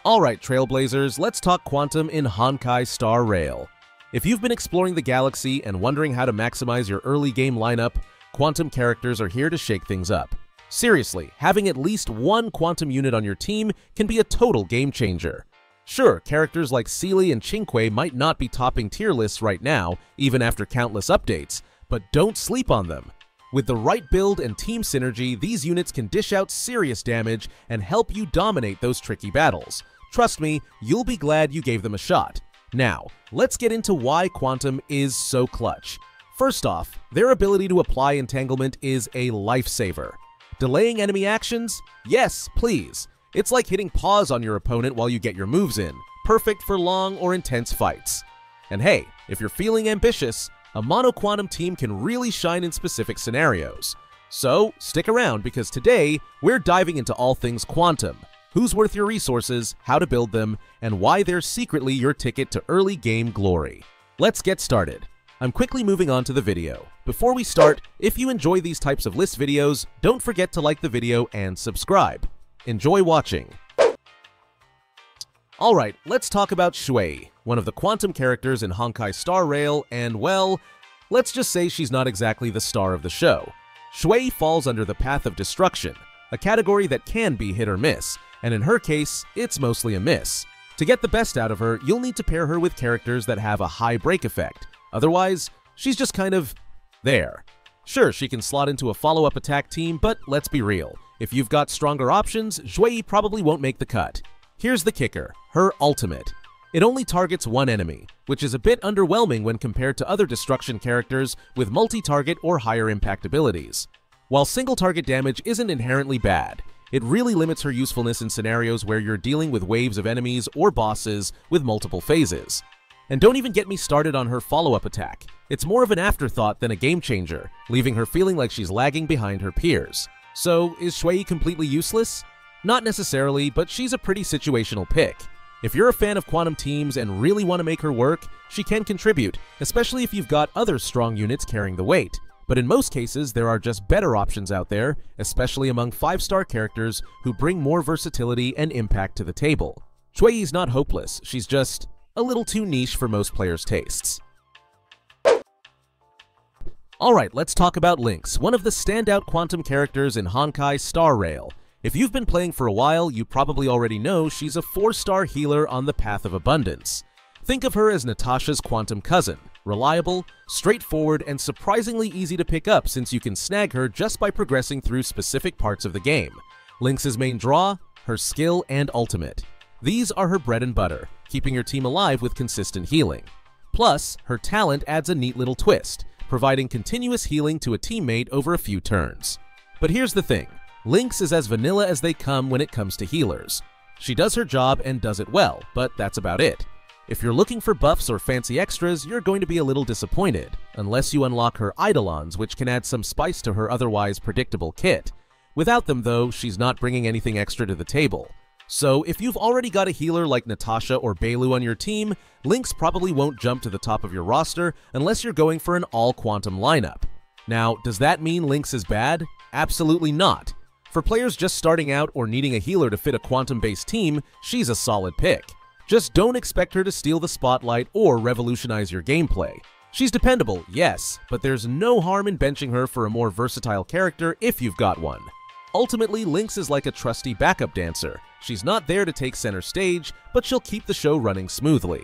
Alright Trailblazers, let's talk Quantum in Honkai Star Rail. If you've been exploring the galaxy and wondering how to maximize your early game lineup, Quantum characters are here to shake things up. Seriously, having at least one Quantum unit on your team can be a total game changer. Sure, characters like Sealy and Chinqui might not be topping tier lists right now, even after countless updates, but don't sleep on them. With the right build and team synergy, these units can dish out serious damage and help you dominate those tricky battles. Trust me, you'll be glad you gave them a shot. Now, let's get into why Quantum is so clutch. First off, their ability to apply entanglement is a lifesaver. Delaying enemy actions? Yes, please. It's like hitting pause on your opponent while you get your moves in, perfect for long or intense fights. And hey, if you're feeling ambitious, a mono Quantum team can really shine in specific scenarios. So, stick around because today, we're diving into all things Quantum, who's worth your resources, how to build them, and why they're secretly your ticket to early game glory. Let's get started. I'm quickly moving on to the video. Before we start, if you enjoy these types of list videos, don't forget to like the video and subscribe. Enjoy watching. Alright, let's talk about Shue, one of the Quantum characters in Honkai Star Rail, and well, let's just say she's not exactly the star of the show. Shue falls under the path of destruction, a category that can be hit or miss, and in her case, it's mostly a miss. To get the best out of her, you'll need to pair her with characters that have a high break effect. Otherwise, she's just kind of there. Sure, she can slot into a follow-up attack team, but let's be real. If you've got stronger options, Shue probably won't make the cut. Here's the kicker, her ultimate. It only targets one enemy, which is a bit underwhelming when compared to other destruction characters with multi-target or higher impact abilities. While single-target damage isn't inherently bad, it really limits her usefulness in scenarios where you're dealing with waves of enemies or bosses with multiple phases. And don't even get me started on her follow-up attack. It's more of an afterthought than a game changer, leaving her feeling like she's lagging behind her peers. So, is Shue completely useless? Not necessarily, but she's a pretty situational pick. If you're a fan of Quantum teams and really want to make her work, she can contribute, especially if you've got other strong units carrying the weight. But in most cases, there are just better options out there, especially among 5-star characters who bring more versatility and impact to the table. Shue's not hopeless, she's just a little too niche for most players' tastes. Alright, let's talk about Lynx, one of the standout Quantum characters in Honkai Star Rail. If you've been playing for a while, you probably already know she's a 4-star healer on the path of abundance. Think of her as Natasha's Quantum cousin, reliable, straightforward, and surprisingly easy to pick up since you can snag her just by progressing through specific parts of the game. Lynx's main draw, her skill, and ultimate. These are her bread and butter, keeping your team alive with consistent healing. Plus, her talent adds a neat little twist, providing continuous healing to a teammate over a few turns. But here's the thing, Lynx is as vanilla as they come when it comes to healers. She does her job and does it well, but that's about it. If you're looking for buffs or fancy extras, you're going to be a little disappointed, unless you unlock her Eidolons, which can add some spice to her otherwise predictable kit. Without them though, she's not bringing anything extra to the table. So if you've already got a healer like Natasha or Bailu on your team, Lynx probably won't jump to the top of your roster unless you're going for an all-Quantum lineup. Now, does that mean Lynx is bad? Absolutely not. For players just starting out or needing a healer to fit a Quantum-based team, she's a solid pick. Just don't expect her to steal the spotlight or revolutionize your gameplay. She's dependable, yes, but there's no harm in benching her for a more versatile character if you've got one. Ultimately, Lynx is like a trusty backup dancer. She's not there to take center stage, but she'll keep the show running smoothly.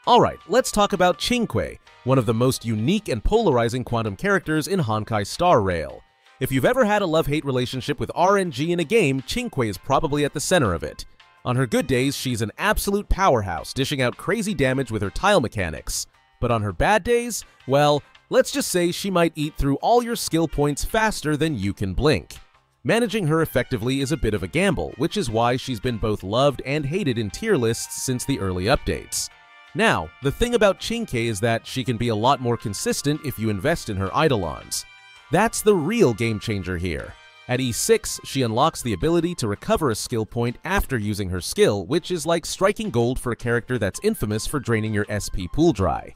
Alright, let's talk about Chinqui, one of the most unique and polarizing Quantum characters in Honkai Star Rail. If you've ever had a love-hate relationship with RNG in a game, Chinqui is probably at the center of it. On her good days, she's an absolute powerhouse, dishing out crazy damage with her tile mechanics. But on her bad days, well, let's just say she might eat through all your skill points faster than you can blink. Managing her effectively is a bit of a gamble, which is why she's been both loved and hated in tier lists since the early updates. Now, the thing about Chinqui is that she can be a lot more consistent if you invest in her Eidolons. That's the real game changer here. At E6, she unlocks the ability to recover a skill point after using her skill, which is like striking gold for a character that's infamous for draining your SP pool dry.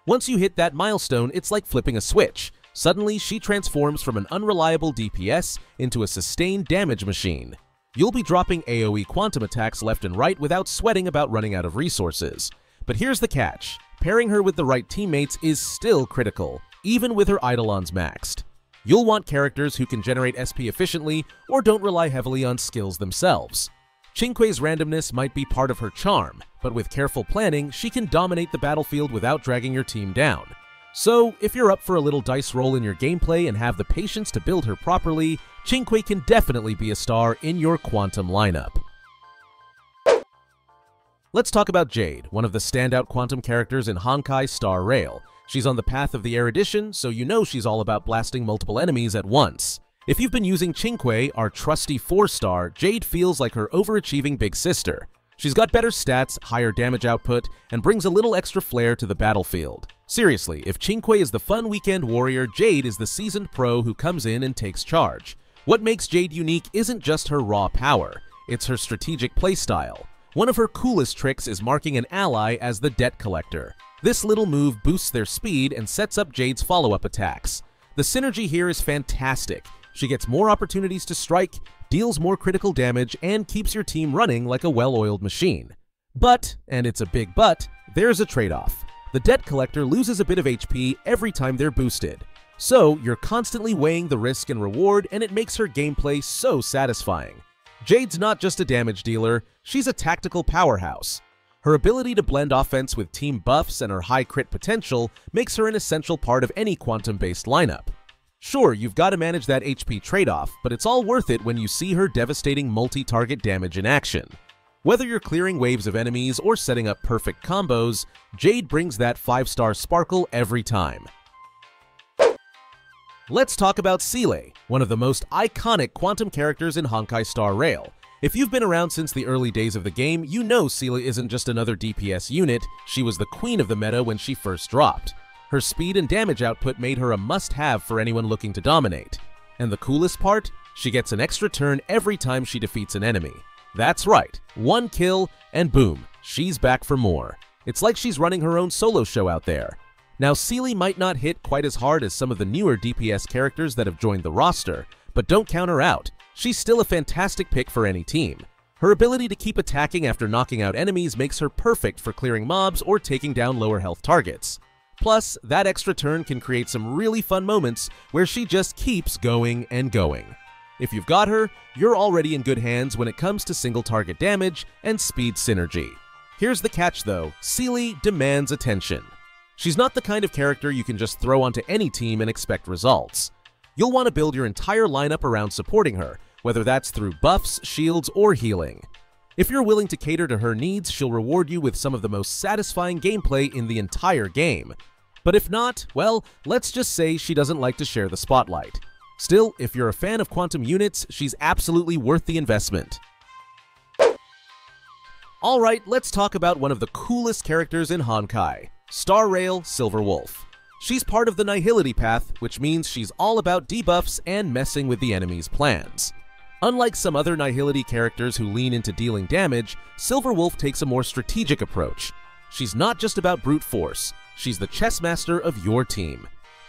Once you hit that milestone, it's like flipping a switch. Suddenly, she transforms from an unreliable DPS into a sustained damage machine. You'll be dropping AoE quantum attacks left and right without sweating about running out of resources. But here's the catch. Pairing her with the right teammates is still critical, even with her Eidolons maxed. You'll want characters who can generate SP efficiently or don't rely heavily on skills themselves. Chinqui's randomness might be part of her charm, but with careful planning, she can dominate the battlefield without dragging your team down. So, if you're up for a little dice roll in your gameplay and have the patience to build her properly, Chinqui can definitely be a star in your quantum lineup. Let's talk about Jade, one of the standout quantum characters in Honkai Star Rail. She's on the path of the erudition, so you know she's all about blasting multiple enemies at once. If you've been using Chinqui, our trusty 4-star, Jade feels like her overachieving big sister. She's got better stats, higher damage output, and brings a little extra flair to the battlefield. Seriously, if Chinqui is the fun weekend warrior, Jade is the seasoned pro who comes in and takes charge. What makes Jade unique isn't just her raw power, it's her strategic playstyle. One of her coolest tricks is marking an ally as the debt collector. This little move boosts their speed and sets up Jade's follow-up attacks. The synergy here is fantastic. She gets more opportunities to strike, deals more critical damage, and keeps your team running like a well-oiled machine. But, and it's a big but, there's a trade-off. The debt collector loses a bit of HP every time they're boosted. So, you're constantly weighing the risk and reward, and it makes her gameplay so satisfying. Jade's not just a damage dealer, she's a tactical powerhouse. Her ability to blend offense with team buffs and her high crit potential makes her an essential part of any quantum-based lineup. Sure, you've got to manage that HP trade-off, but it's all worth it when you see her devastating multi-target damage in action. Whether you're clearing waves of enemies or setting up perfect combos, Jade brings that 5-star sparkle every time. Let's talk about Silverwolf, one of the most iconic quantum characters in Honkai Star Rail. If you've been around since the early days of the game, you know Silverwolf isn't just another DPS unit, she was the queen of the meta when she first dropped. Her speed and damage output made her a must-have for anyone looking to dominate. And the coolest part? She gets an extra turn every time she defeats an enemy. That's right, one kill, and boom, she's back for more. It's like she's running her own solo show out there. Now, Silverwolf might not hit quite as hard as some of the newer DPS characters that have joined the roster, but don't count her out. She's still a fantastic pick for any team. Her ability to keep attacking after knocking out enemies makes her perfect for clearing mobs or taking down lower health targets. Plus, that extra turn can create some really fun moments where she just keeps going and going. If you've got her, you're already in good hands when it comes to single target damage and speed synergy. Here's the catch though, Silverwolf demands attention. She's not the kind of character you can just throw onto any team and expect results. You'll want to build your entire lineup around supporting her, whether that's through buffs, shields, or healing. If you're willing to cater to her needs, she'll reward you with some of the most satisfying gameplay in the entire game. But if not, well, let's just say she doesn't like to share the spotlight. Still, if you're a fan of quantum units, she's absolutely worth the investment. Alright, let's talk about one of the coolest characters in Honkai, Star Rail Silverwolf. She's part of the Nihility path, which means she's all about debuffs and messing with the enemy's plans. Unlike some other Nihility characters who lean into dealing damage, Silverwolf takes a more strategic approach. She's not just about brute force, she's the chess master of your team.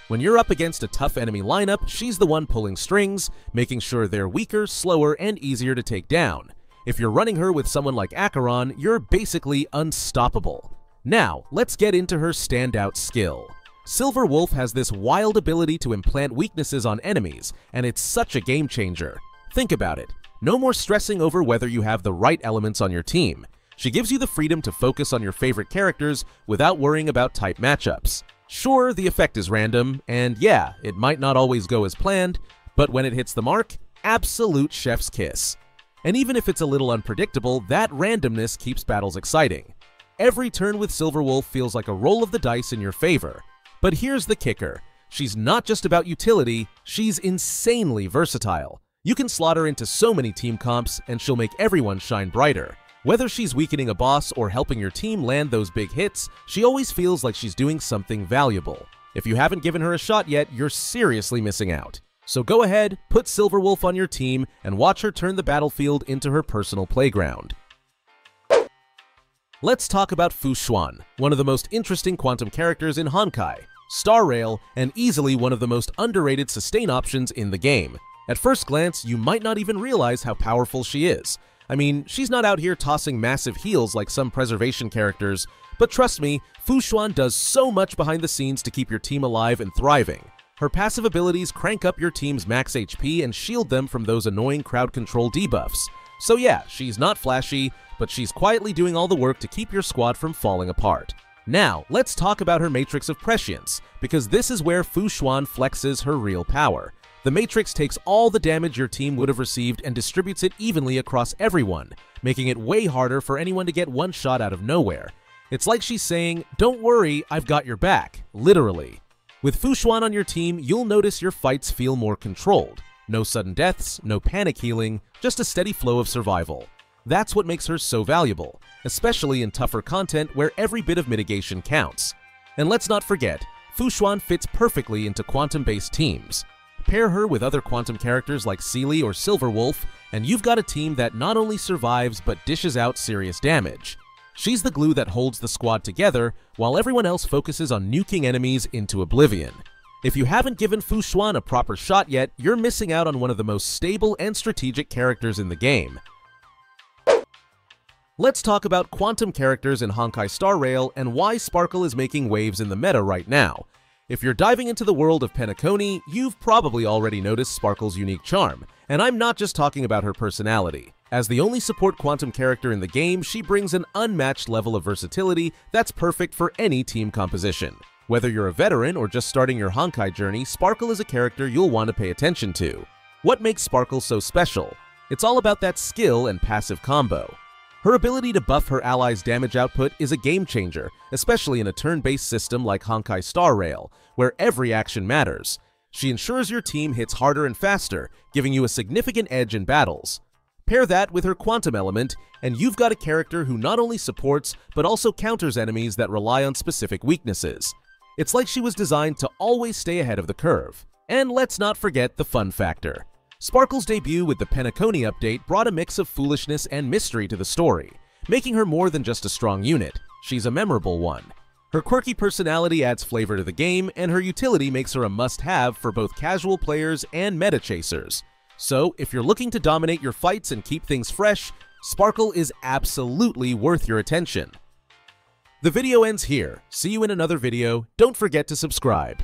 When you're up against a tough enemy lineup, she's the one pulling strings, making sure they're weaker, slower, and easier to take down. If you're running her with someone like Acheron, you're basically unstoppable. Now, let's get into her standout skill. Silverwolf has this wild ability to implant weaknesses on enemies, and it's such a game changer. Think about it. No more stressing over whether you have the right elements on your team. She gives you the freedom to focus on your favorite characters without worrying about type matchups. Sure, the effect is random, and yeah, it might not always go as planned, but when it hits the mark, absolute chef's kiss. And even if it's a little unpredictable, that randomness keeps battles exciting. Every turn with Silverwolf feels like a roll of the dice in your favor. But here's the kicker. She's not just about utility, she's insanely versatile. You can slot her into so many team comps, and she'll make everyone shine brighter. Whether she's weakening a boss or helping your team land those big hits, she always feels like she's doing something valuable. If you haven't given her a shot yet, you're seriously missing out. So go ahead, put Silverwolf on your team, and watch her turn the battlefield into her personal playground. Let's talk about Fuwan, one of the most interesting quantum characters in Honkai Star Rail, and easily one of the most underrated sustain options in the game. At first glance, you might not even realize how powerful she is. I mean, she's not out here tossing massive heals like some preservation characters, but trust me, Fuwan does so much behind the scenes to keep your team alive and thriving. Her passive abilities crank up your team's max HP and shield them from those annoying crowd control debuffs. So yeah, she's not flashy, but she's quietly doing all the work to keep your squad from falling apart. Now, let's talk about her Matrix of Prescience, because this is where Fuwan flexes her real power. The Matrix takes all the damage your team would have received and distributes it evenly across everyone, making it way harder for anyone to get one shot out of nowhere. It's like she's saying, "Don't worry, I've got your back," literally. With Fuwan on your team, you'll notice your fights feel more controlled. No sudden deaths, no panic healing, just a steady flow of survival. That's what makes her so valuable, especially in tougher content where every bit of mitigation counts. And let's not forget, Fuwan fits perfectly into quantum-based teams. Pair her with other quantum characters like Sealy or Silverwolf, and you've got a team that not only survives but dishes out serious damage. She's the glue that holds the squad together, while everyone else focuses on nuking enemies into oblivion. If you haven't given Fuwan a proper shot yet, you're missing out on one of the most stable and strategic characters in the game. Let's talk about quantum characters in Honkai Star Rail and why Sparkle is making waves in the meta right now. If you're diving into the world of Penacony, you've probably already noticed Sparkle's unique charm, and I'm not just talking about her personality. As the only support quantum character in the game, she brings an unmatched level of versatility that's perfect for any team composition. Whether you're a veteran or just starting your Honkai journey, Sparkle is a character you'll want to pay attention to. What makes Sparkle so special? It's all about that skill and passive combo. Her ability to buff her allies' damage output is a game changer, especially in a turn-based system like Honkai Star Rail, where every action matters. She ensures your team hits harder and faster, giving you a significant edge in battles. Pair that with her quantum element, and you've got a character who not only supports, but also counters enemies that rely on specific weaknesses. It's like she was designed to always stay ahead of the curve. And let's not forget the fun factor. Sparkle's debut with the Penacony update brought a mix of foolishness and mystery to the story, making her more than just a strong unit. She's a memorable one. Her quirky personality adds flavor to the game, and her utility makes her a must-have for both casual players and meta chasers. So, if you're looking to dominate your fights and keep things fresh, Sparkle is absolutely worth your attention. The video ends here. See you in another video. Don't forget to subscribe.